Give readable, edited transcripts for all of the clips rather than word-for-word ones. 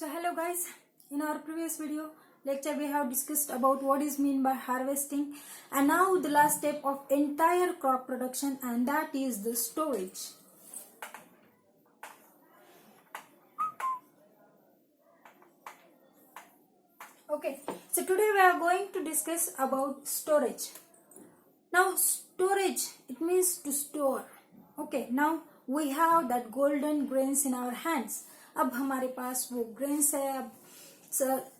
So hello guys, in our previous video lecture we have discussed about what is mean by harvesting, and now the last step of entire crop production, and that is the storage. Okay, so today we are going to discuss about storage. Now storage, it means to store. Okay, now we have that golden grains in our hands. अब हमारे पास वो grains है, अब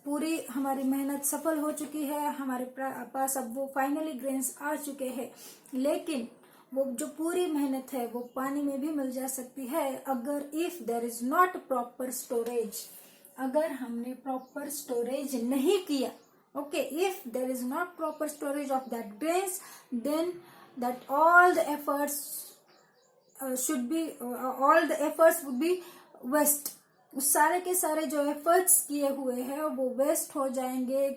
पूरी हमारी मेहनत सफल हो चुकी है, हमारे पास अब वो फाइनली ग्रेन्स आ चुके हैं, लेकिन वो जो पूरी मेहनत है वो पानी में भी मिल जा सकती है अगर if there is not proper storage, अगर हमने प्रॉपर स्टोरेज नहीं किया. Okay, if there is not proper storage of that grains, then that all the efforts should be all the efforts would be waste. उस सारे के सारे जो efforts किए हुए हैं वो वेस्ट हो जाएंगे.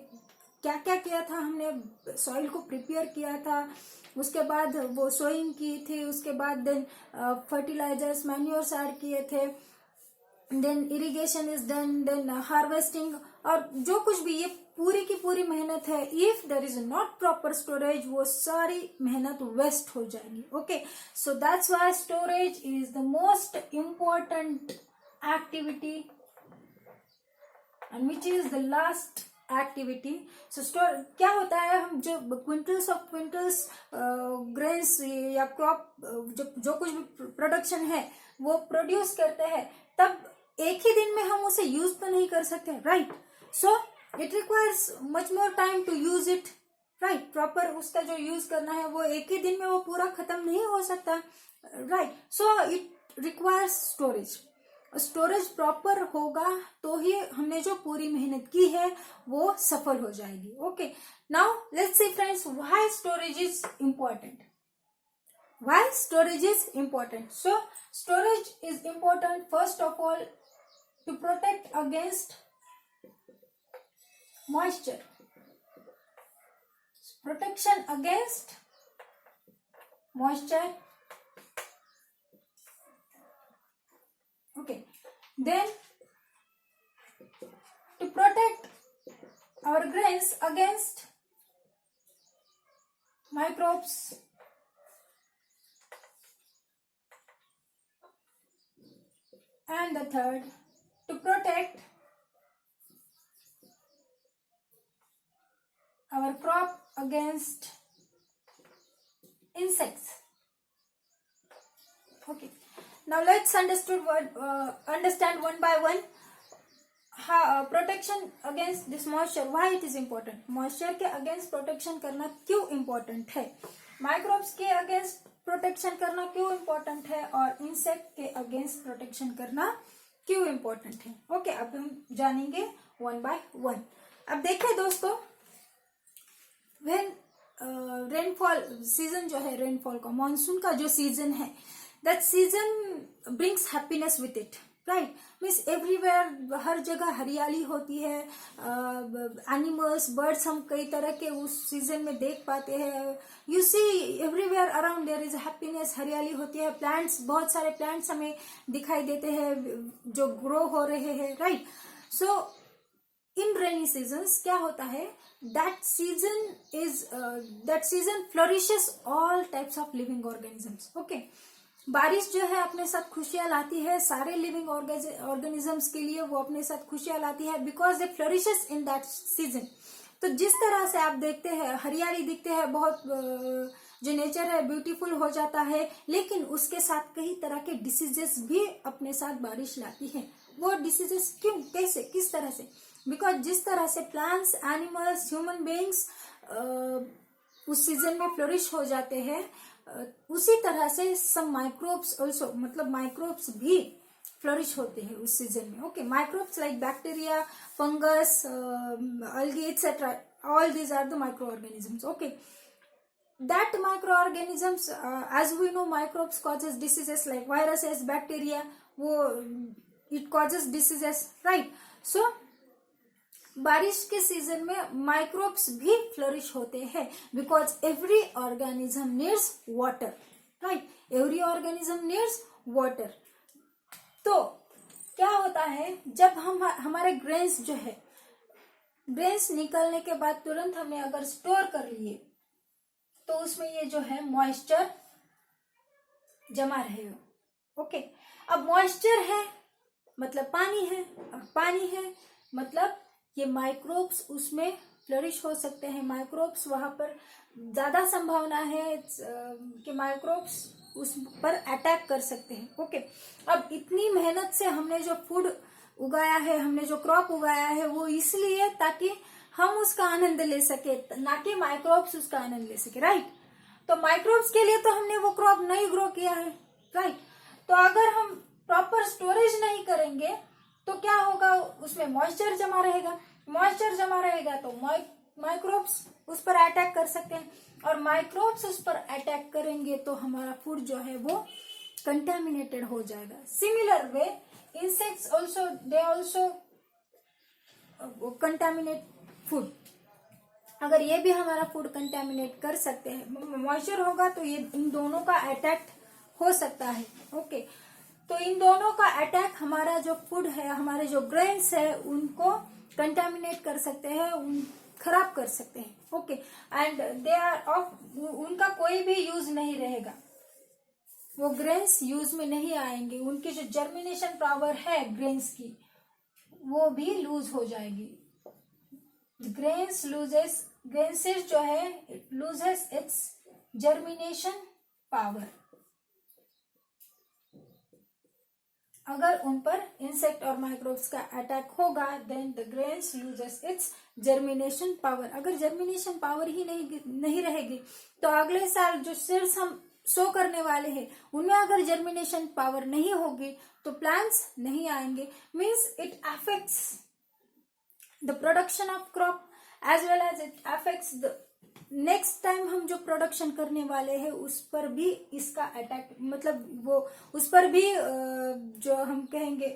क्या क्या किया था हमने, सॉइल को प्रिपेयर किया था, उसके बाद वो सोइंग की थी, उसके बाद देन फर्टिलाइजर्स मैन्योर्स ऐड किए थे, then irrigation is done, then harvesting, और जो कुछ भी ये पूरी की पूरी मेहनत है, if there is not proper storage वो सारी मेहनत वेस्ट हो जाएगी. Okay, so that's why storage is the most important activity and which is the last activity. So store क्या होता है, हम जो क्विंटल्स ऑफ क्विंटल्स ग्रेन्स या क्रॉप जो कुछ भी प्रोडक्शन है वो प्रोड्यूस करते हैं, तब एक ही दिन में हम उसे यूज तो नहीं कर सकते, right? So it requires much more time to use it, right? Proper उसका जो यूज करना है वो एक ही दिन में वो पूरा खत्म नहीं हो सकता, right? So it requires storage. Storage proper होगा तो ही हमने जो पूरी मेहनत की है वो सफल हो जाएगी. Okay, now let's see friends, why storage is important. Why storage is important? So storage is important first of all to protect against moisture. Protection against moisture. Okay, then to protect our grains against microbes, and the third, to protect our crop against insects. Okay, now let's understand one by one how protection against this moisture, why it is important. moisture के against protection करना क्यों important है, microbes के against protection करना क्यों important है, और insect के against protection करना क्यों important है. ओके, अब हम जानेंगे one by one. अब देखिए दोस्तों, when रेनफॉल सीजन जो है, रेनफॉल का, मानसून का जो सीजन है, that season brings happiness with it, right? Means everywhere, हर जगह हरियाली होती है, एनिमल्स, बर्ड्स हम कई तरह के उस सीजन में देख पाते हैं. You see everywhere around there is happiness, हरियाली होती है. प्लांट्स, बहुत सारे प्लांट्स हमें दिखाई देते हैं जो ग्रो हो रहे हैं, राइट? सो इन रेनी सीजन्स क्या होता है, that season flourishes all types of living organisms. okay, बारिश जो है अपने साथ खुशियां लाती है, सारे लिविंग ऑर्गेनिजम्स के लिए वो अपने साथ खुशियां लाती है, because they flourishes in that season. तो जिस तरह से आप देखते हैं, हरियाली दिखते हैं, बहुत जो नेचर है ब्यूटीफुल हो जाता है, लेकिन उसके साथ कई तरह के डिसीजेस भी अपने साथ बारिश लाती है. वो डिसीजेस क्यों, कैसे, किस तरह से? बिकॉज जिस तरह से प्लांट्स, एनिमल्स, ह्यूमन बीइंग्स उस सीजन में फ्लोरिश हो जाते हैं, उसी तरह से सम माइक्रोब्स ऑल्सो, मतलब माइक्रोब्स भी फ्लोरिश होते हैं उस सीजन में. Okay, microbes like bacteria, fungus, algae etc., all these are the microorganisms. okay, that microorganisms, as we know, microbes causes diseases like viruses, bacteria, वो it causes diseases, right? so बारिश के season में microbes भी flourish होते हैं, because every organism needs water, right? Every organism needs water. तो क्या होता है, जब हम हमारे ग्रेन्स जो है, ग्रेन्स निकलने के बाद तुरंत हमने अगर स्टोर कर लिए तो उसमें ये जो है मॉइस्चर जमा रहेगा। ओके, अब मॉइस्चर है मतलब पानी है, और पानी है मतलब ये माइक्रोब्स उसमें फ्लरिश हो सकते हैं। माइक्रोब्स वहां पर ज्यादा संभावना है कि माइक्रोब्स उस पर अटैक कर सकते हैं। ओके, अब इतनी मेहनत से हमने जो फूड उगाया है, हमने जो क्रॉप उगाया है, वो इसलिए ताकि हम उसका आनंद ले सके, ना कि माइक्रोब्स उसका आनंद ले सके, राइट। तो माइक्रोब्स के लिए तो हमने वो क्रॉप नहीं ग्रो किया है, राइट। तो अगर हम प्रॉपर स्टोरेज नहीं करेंगे तो क्या होगा, उसमें मॉइस्चर जमा रहेगा। मॉइस्चर जमा रहेगा तो माइक्रोब्स उस पर अटैक कर सकते हैं, और माइक्रोब्स उस पर अटैक करेंगे तो हमारा फूड जो है वो कंटेमिनेटेड हो जाएगा। Similar way insects also, they also contaminate food. अगर ये भी हमारा फूड कंटेमिनेट कर सकते हैं, मॉइस्चर होगा तो ये इन दोनों का अटैक हो सकता है। ओके, तो इन दोनों का अटैक हमारा जो फूड है, हमारे जो ग्रेन्स है, उनको कंटेमिनेट कर सकते हैं, खराब कर सकते हैं। Okay, and they are of, उनका कोई भी यूज नहीं रहेगा, वो ग्रेन्स यूज में नहीं आएंगे, उनकी जो जर्मिनेशन पावर है ग्रेन्स की वो भी लूज हो जाएगी। ग्रेन्स लूजेस, ग्रेन्सेस जो है it loses its germination power. अगर उन पर इंसेक्ट और माइक्रोब्स का अटैक होगा then the grains loses its germination power. अगर जर्मिनेशन पावर ही नहीं रहेगी तो अगले साल जो सीड्स हम सो करने वाले हैं उनमें अगर जर्मिनेशन पावर नहीं होगी तो प्लांट्स नहीं आएंगे। Means it affects the production of crop as well as it affects the next time हम जो प्रोडक्शन करने वाले हैं उस पर भी इसका अटैक, मतलब वो उस पर भी जो हम कहेंगे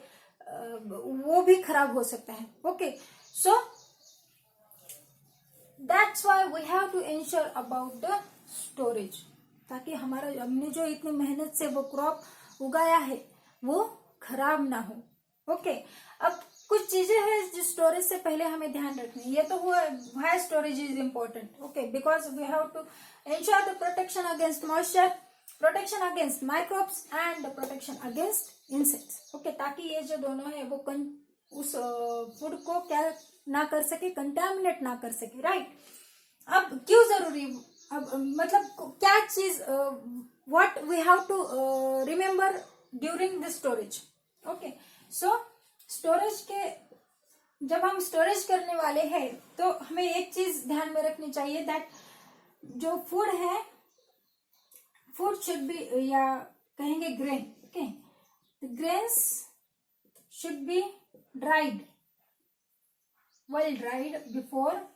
वो भी खराब हो सकता है। Okay, so that's why we have to ensure about the storage, ताकि हमारा हमने जो इतनी मेहनत से वो क्रॉप उगाया है वो खराब ना हो। ओके, अब कुछ चीजें हैं जो स्टोरेज से पहले हमें ध्यान रखनी है। ये तो हुआ why storage is important. Okay, because we have to ensure the protection against moisture, protection against microbes and the protection against insects. Okay, ताकि ये जो दोनों है वो उस फूड को क्या ना कर सके, कंटामिनेट ना कर सके, राइट। अब क्यों जरूरी, अब मतलब क्या चीज, what we have to remember during the storage. Okay, so storage के, जब हम स्टोरेज करने वाले हैं तो हमें एक चीज ध्यान में रखनी चाहिए दैट जो फूड है, फूड शुड बी, या कहेंगे grain, okay, grains should be dried, well dried before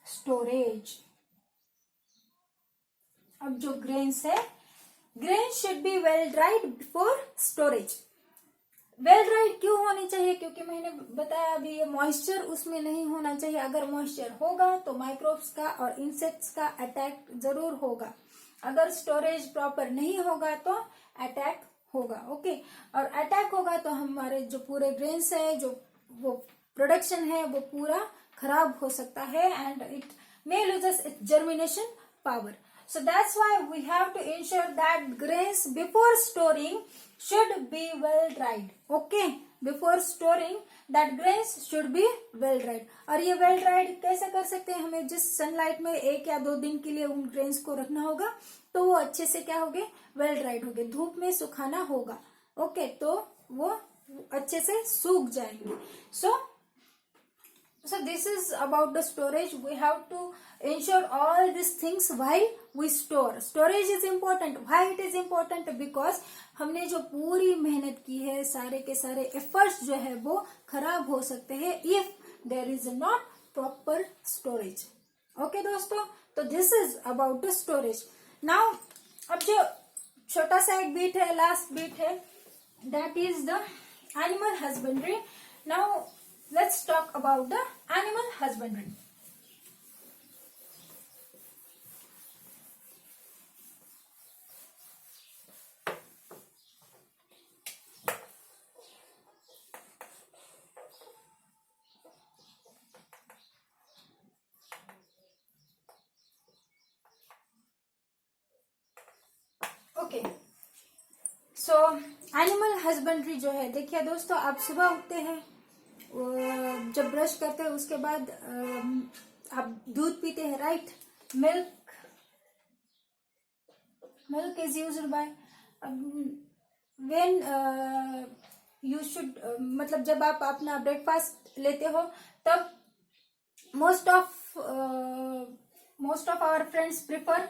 storage. अब जो ग्रेन्स है, grains should be well dried before storage. Well dried क्यों होनी चाहिए, क्योंकि मैंने बताया अभी ये मॉइस्चर उसमें नहीं होना चाहिए। अगर मॉइस्चर होगा तो माइक्रोब्स का और इंसेक्ट्स का अटैक जरूर होगा। अगर स्टोरेज प्रॉपर नहीं होगा तो अटैक होगा। ओके, और अटैक होगा तो हमारे जो पूरे ग्रेन्स है, जो वो प्रोडक्शन है, वो पूरा खराब हो सकता है and it may loses its germination power. So that's why we have to ensure that grains before storing should be well dried. Okay, before storing that grains should be well dried. और ये well dried कैसे कर सकते हैं, हमें जिस sunlight में 1 या 2 दिन के लिए उन ग्रेन्स को रखना होगा तो वो अच्छे से क्या होंगे, वेल ड्राइड होंगे। धूप में सुखाना होगा, ओके, तो वो अच्छे से सूख जाएंगे। So this is about the storage. We have to ensure all these things while we store. Storage is important. Why it is important? Because हमने जो पूरी मेहनत की है, सारे के सारे efforts जो है वो खराब हो सकते हैं if there is not proper storage. Okay दोस्तों, तो this is about the storage. Now अब जो छोटा सा एक बीट है, लास्ट बीट है, that is the animal husbandry. Now let's talk about the animal husbandry. Okay, so animal husbandry जो है, देखिए दोस्तों, आप सुबह उठते हैं, जब ब्रश करते हैं उसके बाद आप दूध पीते हैं, right? Milk is used by when you should, मतलब जब आप अपना ब्रेकफास्ट लेते हो तब most of our friends prefer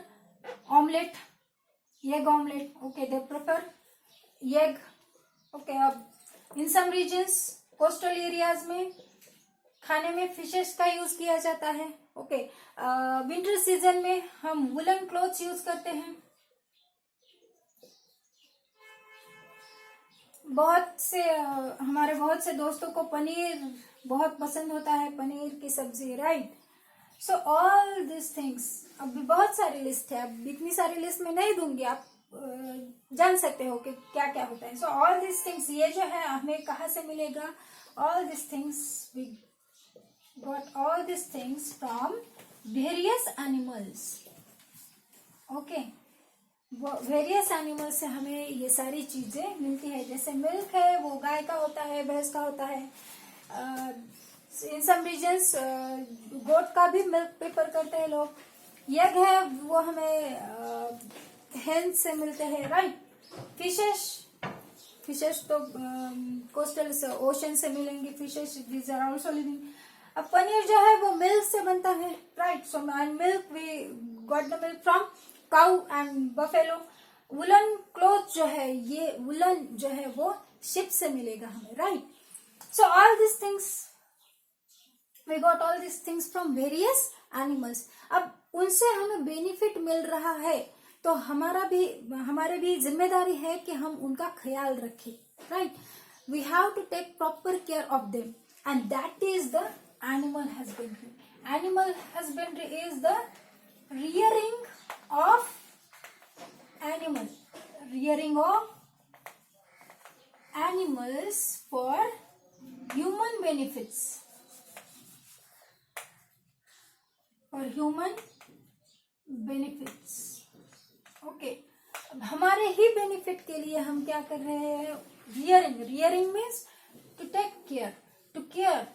omelette, egg omelette, okay, they prefer egg, okay. अब in some regions, coastal areas में खाने में फिशेस का यूज किया जाता है, ओके। विंटर सीजन में हम वुलन क्लोथ्स यूज करते हैं। हमारे बहुत से दोस्तों को पनीर बहुत पसंद होता है, पनीर की सब्जी, right? So all this things, अभी बहुत सारी लिस्ट है, अब इतनी सारी लिस्ट में नहीं दूंगी, आप जान सकते हो कि क्या क्या होता है। सो ऑल दिस थिंग्स, ये जो है हमें कहाँ से मिलेगा? All this things, we got all this things from various animals, okay. Various animal से हमें ये सारी चीजें मिलती है। जैसे मिल्क है वो गाय का होता है, भैंस का होता है। इन सम रीजन्स गोट का भी मिल्क प्रेफर करते हैं लोग। एग है वो हमें हेन से मिलते हैं, राइट? फिशेस तो कोस्टल ओशन से मिलेंगे, fishes these are also living. अब पनीर जो है वो मिल्क से बनता है, right? So milk, we got the milk from cow and buffalo. Woollen cloth जो है, ये वुलन जो है वो शिप से मिलेगा हमें, right? So all this things, we got all this things from various animals. अब उनसे हमें बेनिफिट मिल रहा है तो हमारे भी जिम्मेदारी है कि हम उनका ख्याल रखें, right? We have to take proper care of them and that is the animal husbandry. Animal husbandry is the rearing of animals for human benefits, okay. अब हमारे ही बेनिफिट के लिए हम क्या कर रहे हैं? Rearing means to take care, to care.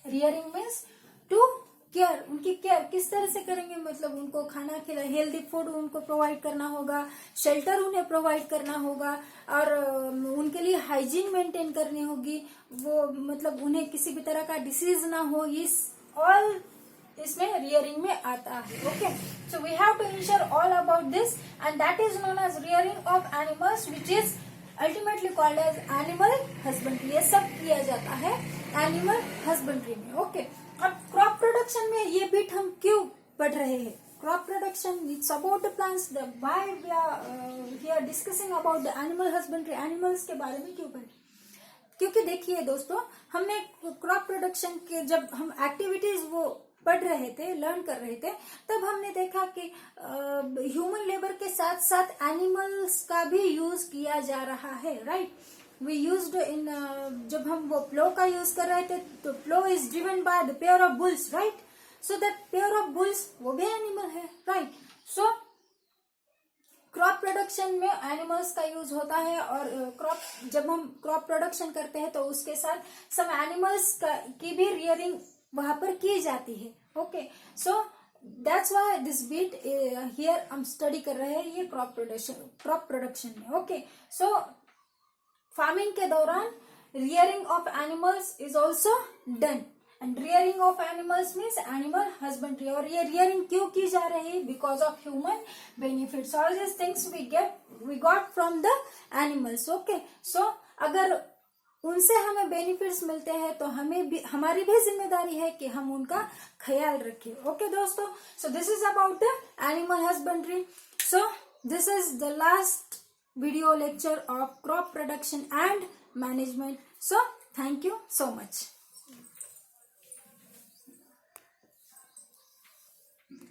Rearing means to care. उनकी केयर किस तरह से करेंगे? मतलब उनको खाना खिला, हेल्दी फूड उनको प्रोवाइड करना होगा, शेल्टर उन्हें प्रोवाइड करना होगा, और उनके लिए हाइजीन मेंटेन करनी होगी, वो मतलब उन्हें किसी भी तरह का डिसीज ना हो, इस ऑल इसमें रियरिंग में आता है, okay. So we have to ensure all about this and that is known as rearing of animals which is ultimately called as animal husbandry. ये सब किया जाता है एनिमल हस्बेंड्री में, ओके। अब क्रॉप प्रोडक्शन में ये बिट हम क्यों पढ़ रहे हैं? Crop production, it's about the plants, why we are here discussing about the animal husbandry. Animals के बारे में क्यों पढ़े? क्योंकि देखिए दोस्तों, हमने क्रॉप प्रोडक्शन के जब हम एक्टिविटीज वो पढ़ रहे थे, लर्न कर रहे थे, तब हमने देखा कि ह्यूमन लेबर के साथ साथ एनिमल्स का भी यूज किया जा रहा है, राइट? वी यूज्ड इन, जब हम वो प्लो का यूज कर रहे थे तो plough is driven by the pair of bulls, right? So that pair of bulls वो भी एनिमल है, राइट? सो क्रॉप प्रोडक्शन में एनिमल्स का यूज होता है, और जब हम क्रॉप प्रोडक्शन करते हैं तो उसके साथ सम एनिमल्स की भी रियरिंग वहां पर की जाती है, okay. So that's why this bit here हम स्टडी कर रहे हैं ये क्रॉप प्रोडक्शन में, ओके। सो फार्मिंग के दौरान rearing of animals is also done, and rearing of animals means animal husbandry. और ये रियरिंग क्यों की जा रही है? Because of human benefits. All this things we got from the animals, okay. So अगर उनसे हमें बेनिफिट्स मिलते हैं तो हमारी भी जिम्मेदारी है कि हम उनका ख्याल रखें, ओके दोस्तों। So this is about the animal husbandry. So this is the last video lecture of crop production and management. So thank you so much.